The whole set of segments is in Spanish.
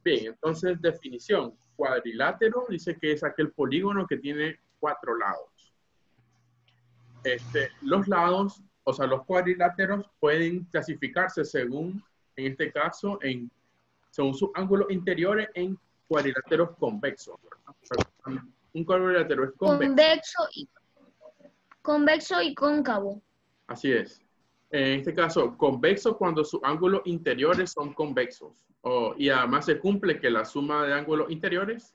Bien, entonces definición. Cuadrilátero dice que es aquel polígono que tiene 4 lados. Los lados, o sea, los cuadriláteros pueden clasificarse según, en este caso, según sus ángulos interiores en cuadriláteros convexos, ¿verdad? O sea, un cuadrilátero es convexo. Convexo y cóncavo. Así es. En este caso, convexo cuando sus ángulos interiores son convexos. Y además se cumple que la suma de ángulos interiores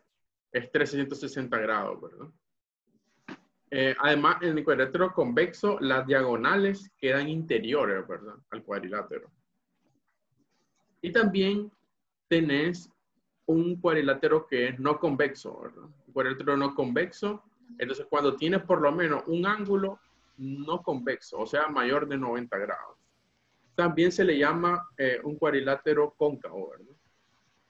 es 360 grados, ¿verdad? Además, en el cuadrilátero convexo, las diagonales quedan interiores, ¿verdad? Al cuadrilátero. Y también tenés un cuadrilátero que es no convexo, ¿verdad? Un cuadrilátero no convexo, entonces cuando tienes por lo menos un ángulo no convexo, o sea, mayor de 90 grados. También se le llama un cuadrilátero cóncavo, ¿verdad?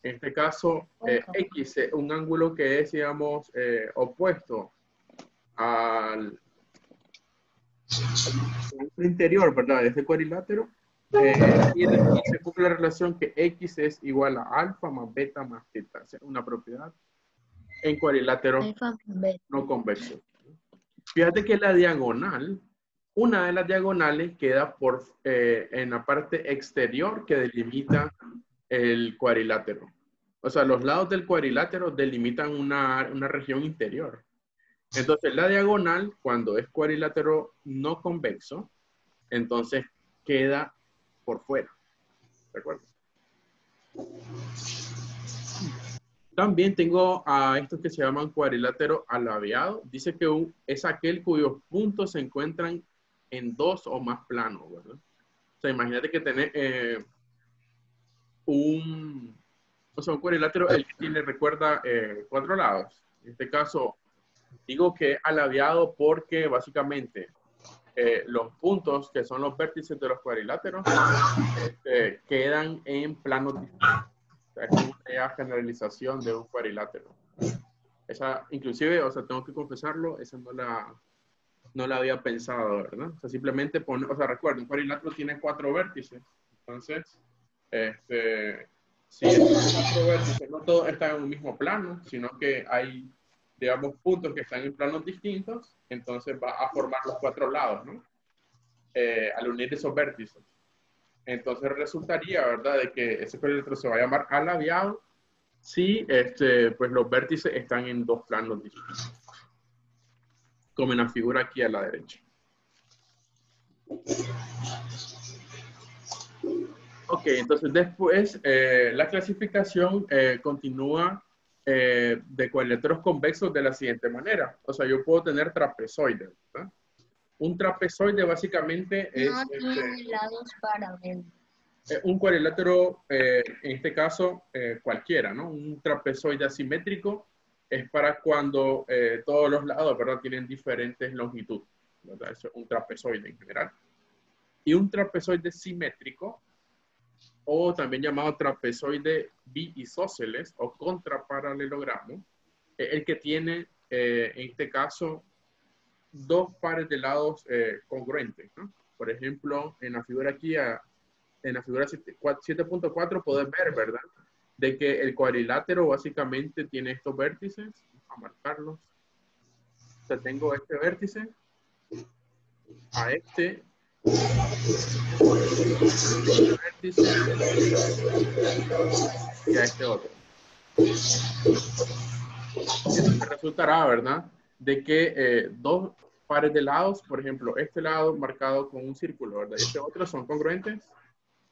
En este caso, X es un ángulo que es, digamos, opuesto al interior, ¿verdad? De este cuadrilátero. Y se cumple la relación que X es igual a alfa más beta más teta. O sea, una propiedad en cuadrilátero no convexo. Fíjate que la diagonal, una de las diagonales queda en la parte exterior que delimita el cuadrilátero. O sea, los lados del cuadrilátero delimitan una región interior. Entonces, la diagonal, cuando es cuadrilátero no convexo, entonces queda por fuera. ¿De acuerdo? También tengo a estos que se llaman cuadrilátero alabeado. Dice que es aquel cuyos puntos se encuentran en 2 o más planos, ¿verdad? O sea, imagínate que tenés un cuadrilátero, el que tiene, recuerda, 4 lados. En este caso, digo que alabeado porque básicamente los puntos, que son los vértices de los cuadriláteros, quedan en planos distintos. O sea, es una generalización de un cuadrilátero. Esa, inclusive, o sea, tengo que confesarlo, esa no la había pensado, ¿verdad? O sea, simplemente recuerden, un cuadrilátero tiene 4 vértices. Entonces, si estos 4 vértices no todos están en un mismo plano, sino que hay, digamos, puntos que están en planos distintos, entonces va a formar los 4 lados, ¿no? Al unir esos vértices. Entonces resultaría, ¿verdad?, de que ese cuadrilátero se va a llamar alabeado si pues los vértices están en 2 planos distintos. Como en la figura aquí a la derecha. Ok, entonces después la clasificación continúa de cuadriláteros convexos de la siguiente manera. O sea, yo puedo tener trapezoides, ¿verdad? Un trapezoide básicamente es no tiene lados paralelos. Un cuadrilátero, en este caso, cualquiera, ¿no? Un trapezoide asimétrico es para cuando todos los lados, ¿verdad?, tienen diferentes longitudes, ¿verdad? Eso es un trapezoide en general. Y un trapezoide simétrico, o también llamado trapezoide biisósceles o contraparalelogramo, es el que tiene, en este caso, 2 pares de lados congruentes, ¿no? Por ejemplo, en la figura aquí, en la figura 7.4 podés ver, ¿verdad?, de que el cuadrilátero básicamente tiene estos vértices. Vamos a marcarlos. O sea, tengo este vértice, a este vértice y a este otro. Entonces resultará, ¿verdad?, de que 2 pares de lados, por ejemplo, este lado marcado con un círculo, ¿verdad?, y este otro son congruentes,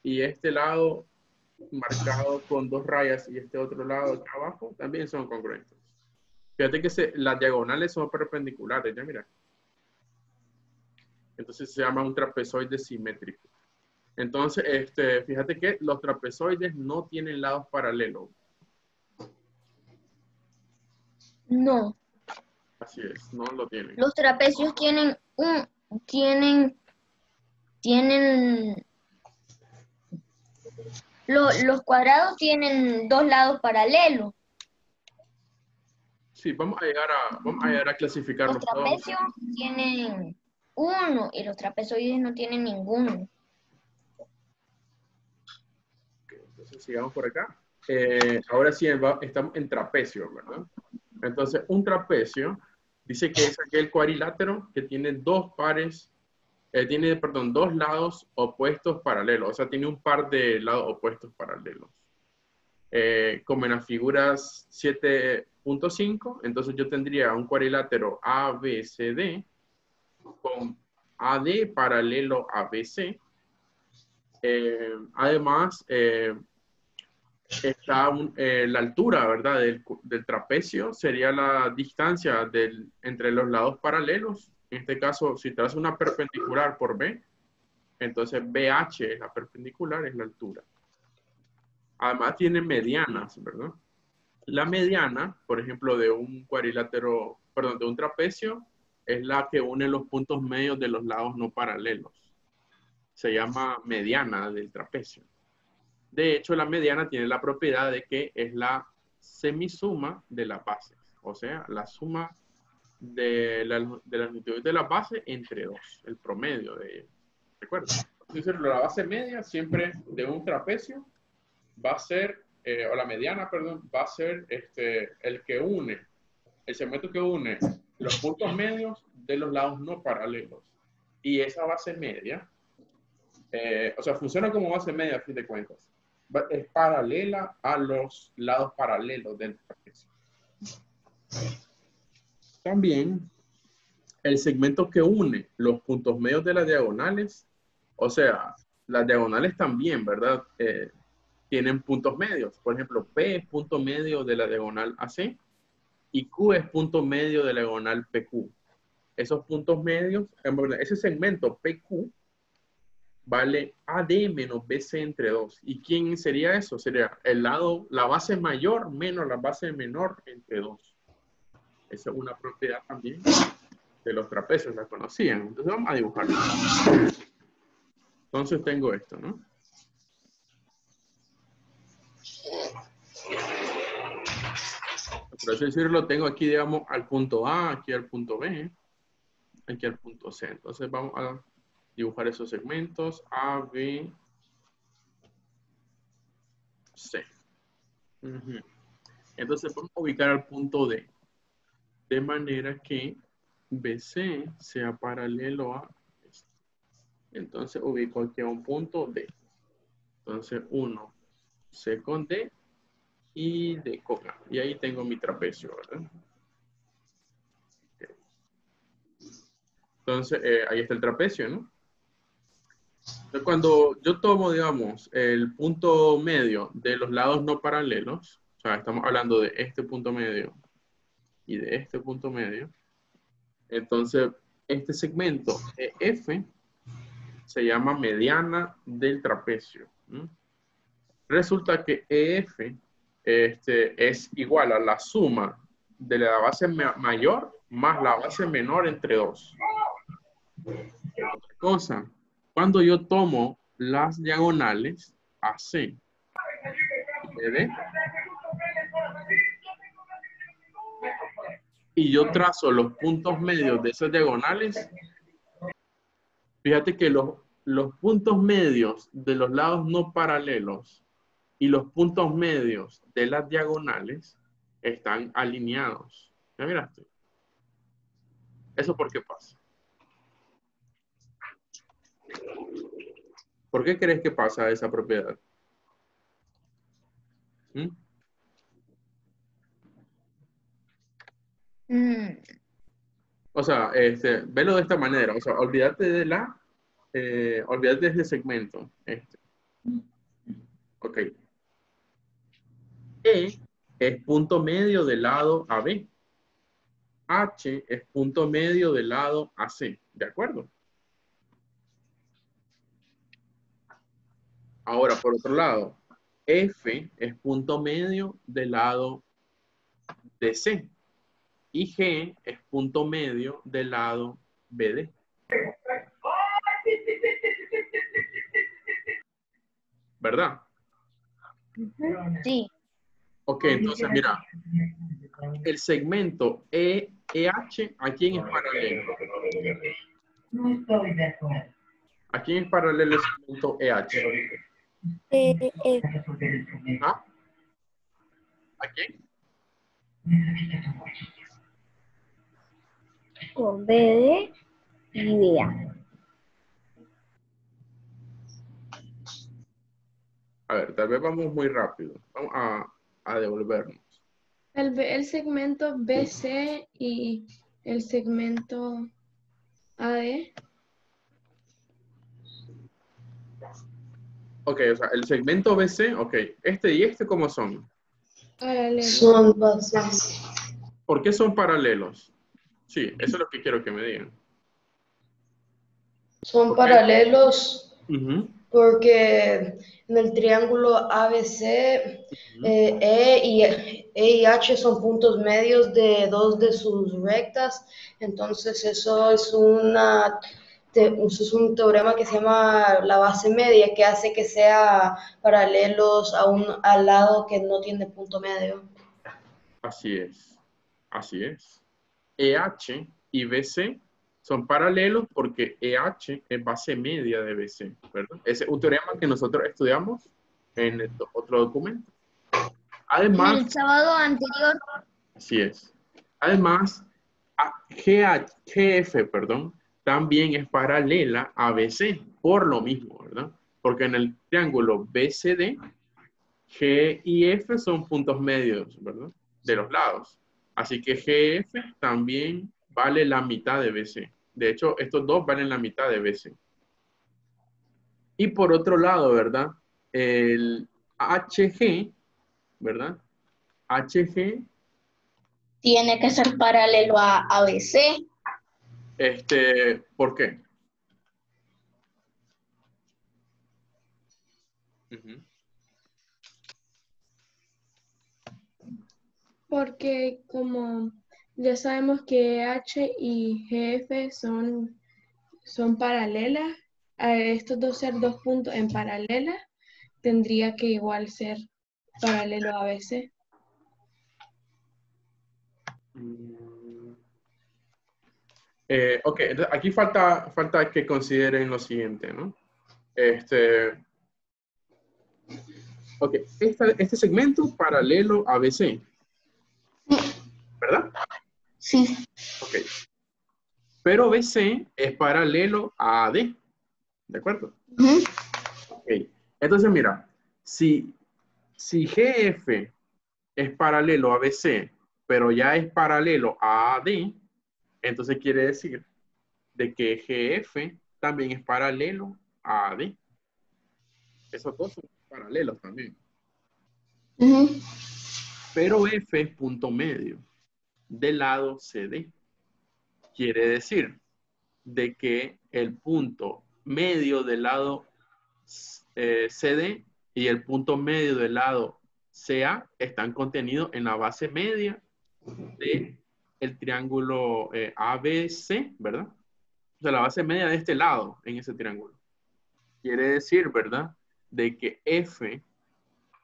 y este lado marcado con 2 rayas y este otro lado acá abajo también son congruentes. Fíjate que las diagonales son perpendiculares, ya mira. Entonces se llama un trapezoide simétrico. Entonces, fíjate que los trapezoides no tienen lados paralelos. No. Así es, no lo tienen. Los trapecios tienen los cuadrados tienen 2 lados paralelos. Sí, vamos a llegar a clasificarlos Los trapecios tienen 1 y los trapezoides no tienen ninguno. Okay, entonces sigamos por acá. ahora sí estamos en trapecio, ¿verdad? Entonces, un trapecio dice que es aquel cuadrilátero que tiene dos pares, perdón, dos lados opuestos paralelos, o sea, tiene un par de lados opuestos paralelos. Como en las figuras 7.5, entonces yo tendría un cuadrilátero ABCD con AD paralelo a BC. Además, está la altura, ¿verdad? Del trapecio sería la distancia entre los lados paralelos. En este caso, si trazo una perpendicular por B, entonces BH es la perpendicular, es la altura. Además tiene medianas, ¿verdad? La mediana, por ejemplo, de un cuadrilátero, perdón, de un trapecio, es la que une los puntos medios de los lados no paralelos. Se llama mediana del trapecio. De hecho, la mediana tiene la propiedad de que es la semisuma de las bases. O sea, la suma de la longitud de las bases entre dos, el promedio de ellos. ¿Recuerda? Entonces, la base media siempre de un trapecio va a ser, o la mediana, perdón, va a ser el que une, el segmento que une los puntos medios de los lados no paralelos. Y esa base media, o sea, funciona como base media a fin de cuentas. Es paralela a los lados paralelos del trapecio. También el segmento que une los puntos medios de las diagonales, o sea, las diagonales también, ¿verdad? Tienen puntos medios. Por ejemplo, P es punto medio de la diagonal AC y Q es punto medio de la diagonal PQ. Esos puntos medios, ese segmento PQ vale AD menos BC entre 2. ¿Y quién sería eso? Sería el lado, la base mayor menos la base menor entre 2. Esa es una propiedad también de los trapecios, la conocían. Entonces vamos a dibujarlo. Entonces tengo esto, ¿no? Por así decirlo, tengo aquí, digamos, al punto A, aquí al punto B, aquí al punto C. Entonces vamos a dibujar esos segmentos A, B, C. Entonces vamos a ubicar al punto D. De manera que BC sea paralelo a este. Entonces ubico aquí a un punto D. Entonces 1, C con D y D con A. Y ahí tengo mi trapecio, ¿verdad? Okay. Entonces ahí está el trapecio, ¿no? Entonces, cuando yo tomo, digamos, el punto medio de los lados no paralelos, o sea, estamos hablando de este punto medio y de este punto medio, entonces este segmento F se llama mediana del trapecio. Resulta que EF es igual a la suma de la base mayor más la base menor entre 2. Otra cosa, cuando yo tomo las diagonales AC y BD y yo trazo los puntos medios de esas diagonales, fíjate que los puntos medios de los lados no paralelos y los puntos medios de las diagonales están alineados. ¿Ya miraste? ¿Eso por qué pasa? ¿Por qué crees que pasa esa propiedad? ¿Mm? O sea, velo de esta manera. O sea, olvídate olvídate de este segmento. Ok. E es punto medio del lado AB. H es punto medio del lado AC. ¿De acuerdo? Ahora, por otro lado, F es punto medio del lado DC. Y G es punto medio del lado BD. ¿Verdad? Sí. Ok, entonces mira, el segmento EH, ¿a quién es paralelo? ¿A quién es paralelo el segmento EH? ¿Ah? ¿A quién? Con BD y BA. A ver, tal vez vamos muy rápido. Vamos a devolvernos. El segmento BC y el segmento AD. Ok, o sea, el segmento BC, ok. Este y este, ¿cómo son? Paralelo. Son bases. ¿Por qué son paralelos? Sí, eso es lo que quiero que me digan. Son Ok. paralelos Ujú, porque en el triángulo ABC, ujú. E y H son puntos medios de dos de sus rectas. Entonces eso es eso es un teorema que se llama la base media, que hace que sea paralelos al lado que no tiene punto medio. Así es. Así es. EH y BC son paralelos porque EH es base media de BC, ¿verdad? Ese es un teorema que nosotros estudiamos en el otro documento. Además, El sábado anterior. así es. Además, GF, perdón, también es paralela a BC, por lo mismo, ¿verdad? Porque en el triángulo BCD, G y F son puntos medios, ¿verdad? De los lados. Así que GF también vale la mitad de BC. De hecho, estos dos valen la mitad de BC. Y por otro lado, ¿verdad? El HG, ¿verdad? HG, Tiene que ser paralelo a ABC. ¿por qué? Ujú. Porque como ya sabemos que H y GF son paralelas, a estos dos ser dos puntos en paralela, tendría que igual ser paralelo a ABC. Mm. Ok, entonces aquí falta que consideren lo siguiente, ¿no? Ok, este segmento paralelo a BC, ¿verdad? Sí. Ok, pero BC es paralelo a AD, ¿de acuerdo? Ujú. Ok, entonces mira, si GF es paralelo a BC, pero ya es paralelo a AD, entonces quiere decir de que GF también es paralelo a AD. Esos dos son paralelos también. Ujú. Pero F es punto medio del lado CD. Quiere decir de que el punto medio del lado CD y el punto medio del lado CA están contenidos en la base media de el triángulo ABC, ¿verdad? O sea, la base media de este lado en ese triángulo. Quiere decir, ¿verdad? De que F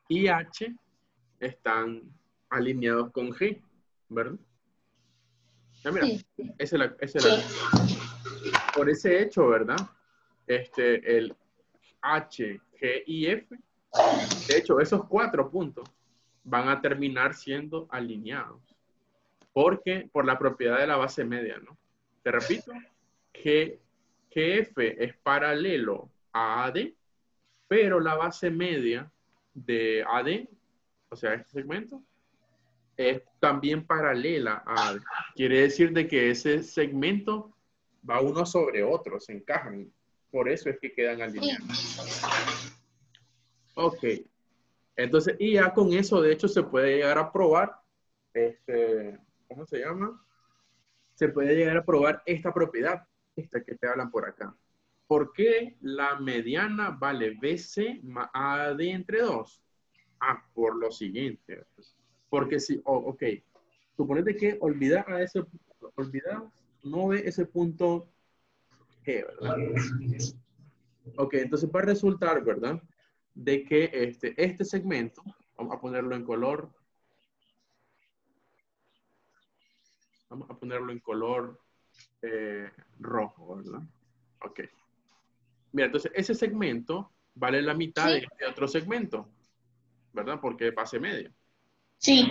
y H están alineados con G, ¿verdad? Ya mira, Sí. esa es la por ese hecho, ¿verdad? El H, G y F, de hecho, esos 4 puntos van a terminar siendo alineados. Porque por la propiedad de la base media, ¿no? Te repito, que F es paralelo a AD, pero la base media de AD, o sea, este segmento, es también paralela a AD. Quiere decir de que ese segmento va uno sobre otro, se encajan. Por eso es que quedan alineados. Ok. Entonces, y ya con eso, de hecho, se puede llegar a probar, ¿cómo se llama? Se puede llegar a probar esta propiedad, esta que te hablan por acá. ¿Por qué la mediana vale BC más AD entre 2? Ah, por lo siguiente. Porque si, ok, suponete que olvidar, no ve ese punto G, ¿verdad? Ok, entonces va a resultar, ¿verdad? De que este segmento, vamos a ponerlo en color, rojo, ¿verdad? Ok. Mira, entonces ese segmento vale la mitad de Sí. este otro segmento, ¿verdad? Porque es base media. Sí.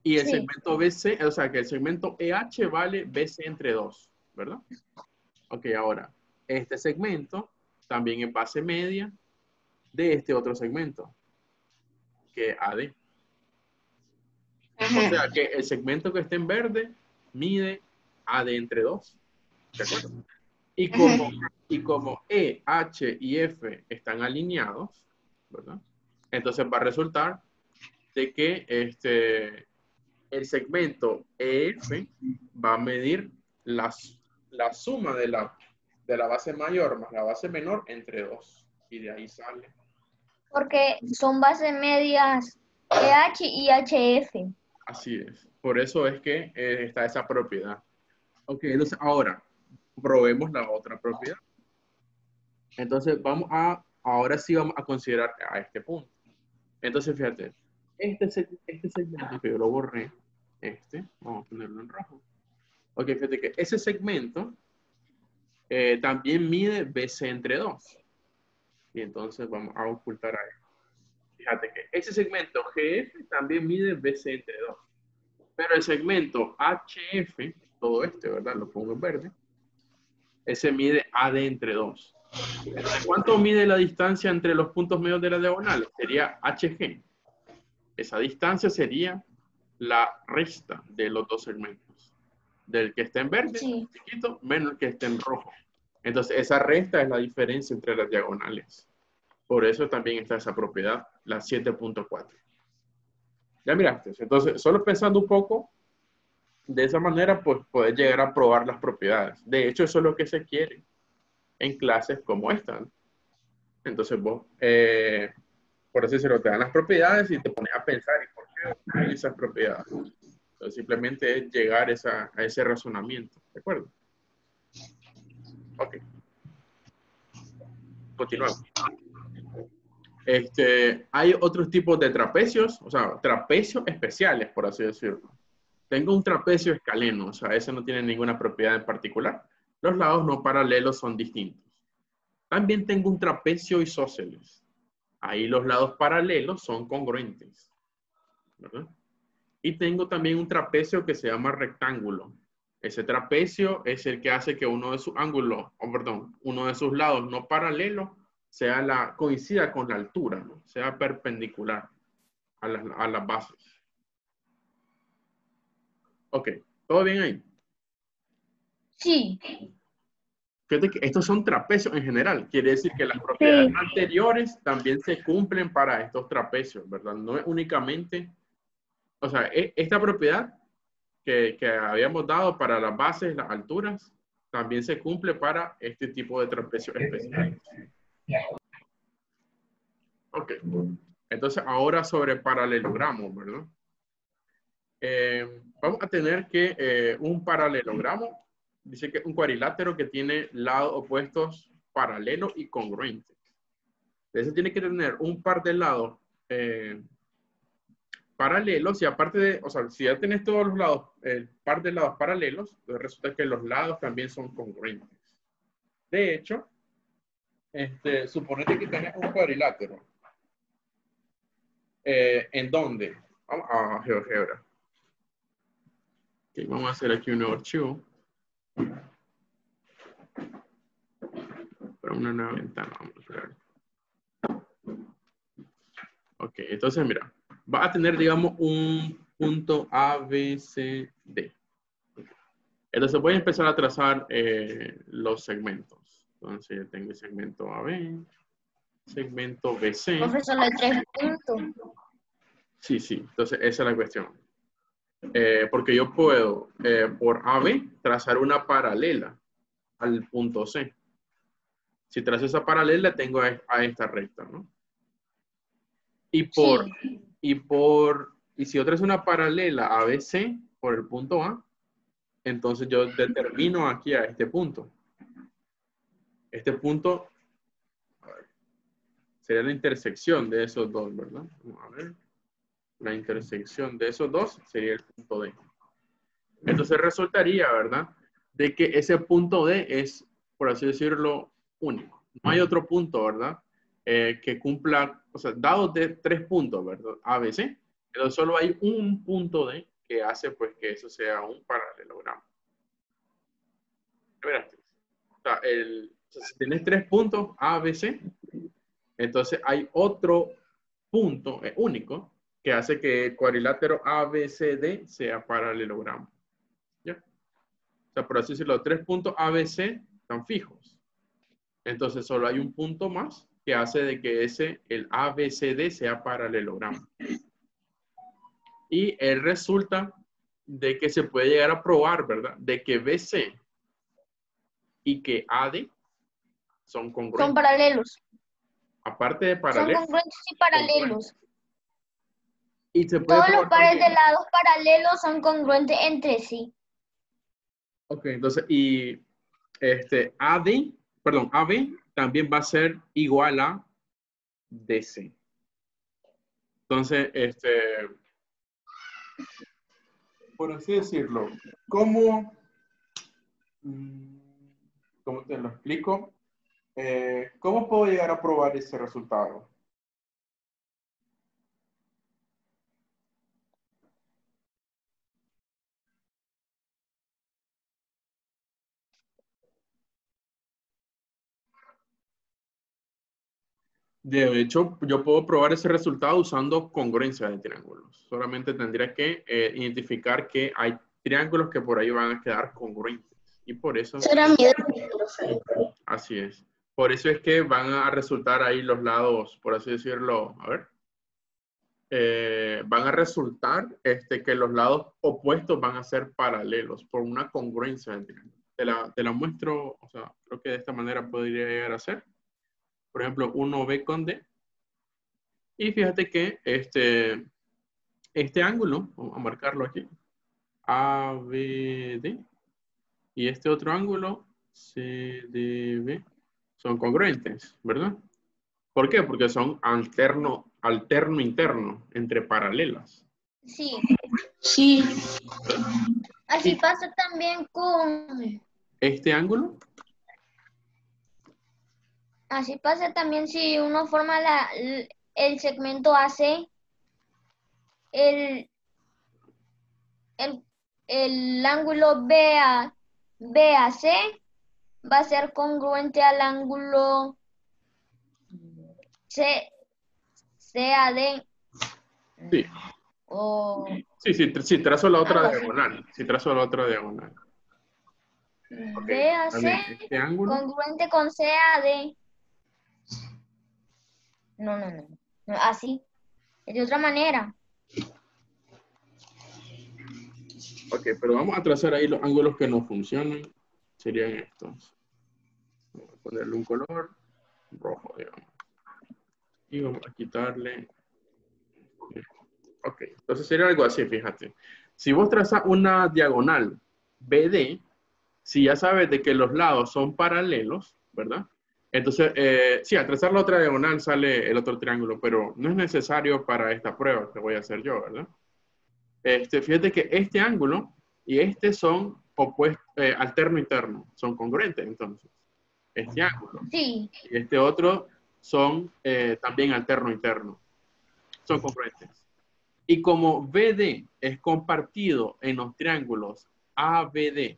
Y el Sí. segmento BC, o sea, que el segmento EH vale BC entre 2, ¿verdad? Ok, ahora, este segmento también es base media de este otro segmento, que es AD. O sea, que el segmento que está en verde mide AD entre 2, ¿de acuerdo? Y como E, H y F están alineados, ¿verdad? Entonces va a resultar de que el segmento EF va a medir la suma de la base mayor más la base menor entre 2. Y de ahí sale. Porque son bases medias EH y HF. Así es. Por eso es que está esa propiedad. Ok, entonces ahora probemos la otra propiedad. Entonces ahora sí vamos a considerar a este punto. Entonces fíjate, este segmento que yo lo borré, vamos a ponerlo en rojo. Ok, fíjate que ese segmento también mide BC entre 2. Y entonces vamos a ocultar a él. Fíjate que ese segmento GF también mide BC entre 2. Pero el segmento HF, todo ¿verdad? Lo pongo en verde. Ese mide AD entre 2. Entonces, ¿cuánto mide la distancia entre los puntos medios de la diagonal? Sería HG. Esa distancia sería la resta de los dos segmentos. Del que está en verde, Sí. chiquito, menos el que está en rojo. Entonces, esa resta es la diferencia entre las diagonales. Por eso también está esa propiedad, la 7.4. Ya miraste. Entonces, solo pensando un poco, de esa manera, pues puedes llegar a probar las propiedades. De hecho, eso es lo que se quiere en clases como esta, ¿no? Entonces vos, por así decirlo, te dan las propiedades y te pones a pensar, ¿y por qué hay esas propiedades? Entonces, simplemente es llegar a ese razonamiento, ¿de acuerdo? Ok. Continuamos. Hay otros tipos de trapecios, o sea, trapecios especiales, por así decirlo. Tengo un trapecio escaleno, o sea, ese no tiene ninguna propiedad en particular. Los lados no paralelos son distintos. También tengo un trapecio isósceles. Ahí los lados paralelos son congruentes, ¿verdad? Y tengo también un trapecio que se llama rectángulo. Ese trapecio es el que hace que uno de sus ángulos, uno de sus lados no paralelos coincida con la altura, ¿no? Sea perpendicular a las bases. Ok, ¿todo bien ahí? Sí. Fíjate que estos son trapecios en general. Quiere decir que las propiedades anteriores también se cumplen para estos trapecios, ¿verdad? No es únicamente, o sea, esta propiedad que habíamos dado para las bases, las alturas, también se cumple para este tipo de trapecios especiales. Ok. Entonces, ahora sobre paralelogramos, ¿verdad? Vamos a tener que un paralelogramo dice que es un cuadrilátero que tiene lados opuestos paralelos y congruentes. Entonces tiene que tener un par de lados paralelos y aparte de, o sea, si ya tienes todos los lados, el par de lados paralelos, entonces resulta que los lados también son congruentes. De hecho, suponete que tenés un cuadrilátero en donde, vamos a GeoGebra. Okay, vamos a hacer aquí un nuevo archivo. Para una nueva ventana, vamos a crear. Ok, entonces mira, va a tener, digamos, un punto A, B, C, D. Entonces voy a empezar a trazar los segmentos. Entonces yo tengo el segmento AB, segmento BC. Profesor, de 3 puntos. Sí, sí, entonces esa es la cuestión. Porque yo puedo, por AB, trazar una paralela al punto C. Si trazo esa paralela, tengo a esta recta, ¿no? Y si yo trazo una paralela a ABC por el punto A, entonces yo determino aquí a este punto. Este punto sería la intersección de esos dos, ¿verdad? Vamos a ver. La intersección de esos dos sería el punto D. Entonces resultaría, ¿verdad? De que ese punto D es, por así decirlo, único. No hay otro punto, ¿verdad? Que cumpla, o sea, dados de 3 puntos, ¿verdad? ABC, Entonces solo hay un punto D que hace pues que eso sea un paralelogramo. Verás, o sea, si tienes 3 puntos A, B, C, entonces hay otro punto único que hace que el cuadrilátero ABCD sea paralelogramo. ¿Ya? O sea, por así decirlo, 3 puntos ABC están fijos. Entonces solo hay un punto más que hace de que el ABCD sea paralelogramo. Y resulta de que se puede llegar a probar, ¿verdad? De que BC y que AD son Son congruentes. paralelos. Aparte de Son paralelos. congruentes y paralelos. Y se puede Todos los probar pares de también. lados paralelos son congruentes entre sí. Ok, entonces, y AB también va a ser igual a DC. Entonces, por así decirlo, ¿cómo te lo explico? ¿Cómo puedo llegar a probar ese resultado? De hecho, yo puedo probar ese resultado usando congruencia de triángulos. Solamente tendría que identificar que hay triángulos que por ahí van a quedar congruentes. Y por eso, Será mi profe. así es. Por eso es que van a resultar ahí los lados, por así decirlo, a ver. Van a resultar que los lados opuestos van a ser paralelos por una congruencia del triángulo. Te la muestro, o sea, creo que de esta manera podría llegar a ser. Por ejemplo, 1B con D. Y fíjate que este ángulo, vamos a marcarlo aquí, ABD, y este otro ángulo, CDB, son congruentes, ¿verdad? ¿Por qué? Porque son alterno interno, entre paralelas. Sí. Sí. Así pasa también Este ángulo, así pasa también si uno forma el segmento AC, el, el ángulo BAC va a ser congruente al ángulo CAD. sí. O Sí, trazo la otra algo así. diagonal. Sí, trazo la otra diagonal. Ok, también BAC este ángulo. congruente con CAD. No. Así. Es de otra manera. Ok, pero vamos a trazar ahí los ángulos que no funcionan. Serían estos. Vamos a ponerle un color rojo, digamos. Y vamos a quitarle. Ok, entonces sería algo así, fíjate. Si vos trazas una diagonal BD, si ya sabes de que los lados son paralelos, ¿verdad? Entonces, sí, al trazar la otra diagonal sale el otro triángulo, pero no es necesario para esta prueba que voy a hacer yo, ¿verdad? Fíjate que este ángulo y este son opuestos, alterno interno, son congruentes entonces. Este ángulo Sí. y este otro son también alterno interno, son congruentes. Y como BD es compartido en los triángulos ABD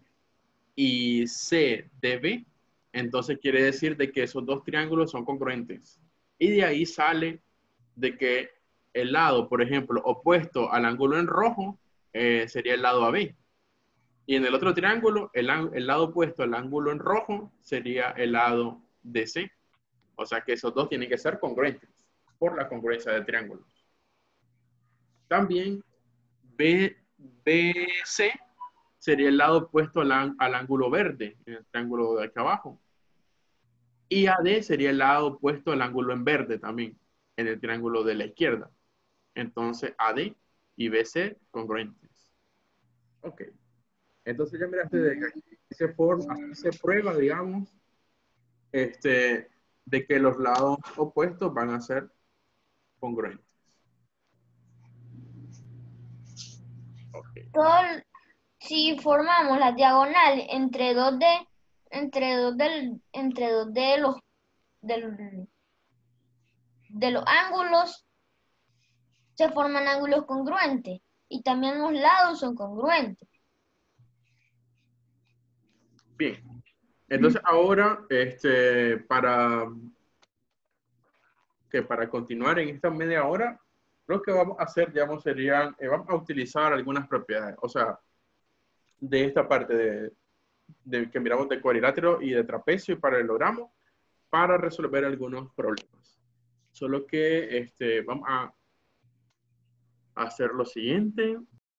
y CDB, entonces quiere decir de que esos dos triángulos son congruentes. Y de ahí sale de que el lado, por ejemplo, opuesto al ángulo en rojo, sería el lado AB. Y en el otro triángulo, el lado opuesto al ángulo en rojo sería el lado DC. O sea que esos dos tienen que ser congruentes por la congruencia de triángulos. También BC sería el lado opuesto al ángulo verde, en el triángulo de acá abajo. Y AD sería el lado opuesto al ángulo en verde también, en el triángulo de la izquierda. Entonces AD y BC congruentes. Ok. Entonces ya miraste de que aquí se prueba, digamos, de que los lados opuestos van a ser congruentes. Okay. Si formamos la diagonal entre dos de los ángulos, se forman ángulos congruentes y también los lados son congruentes. Bien. Entonces ahora, para continuar en esta media hora, lo que vamos a hacer, digamos, serían, vamos a utilizar algunas propiedades, o sea, de esta parte que miramos de cuadrilátero y de trapecio y paralelogramo, para resolver algunos problemas. Solo que vamos a hacer lo siguiente.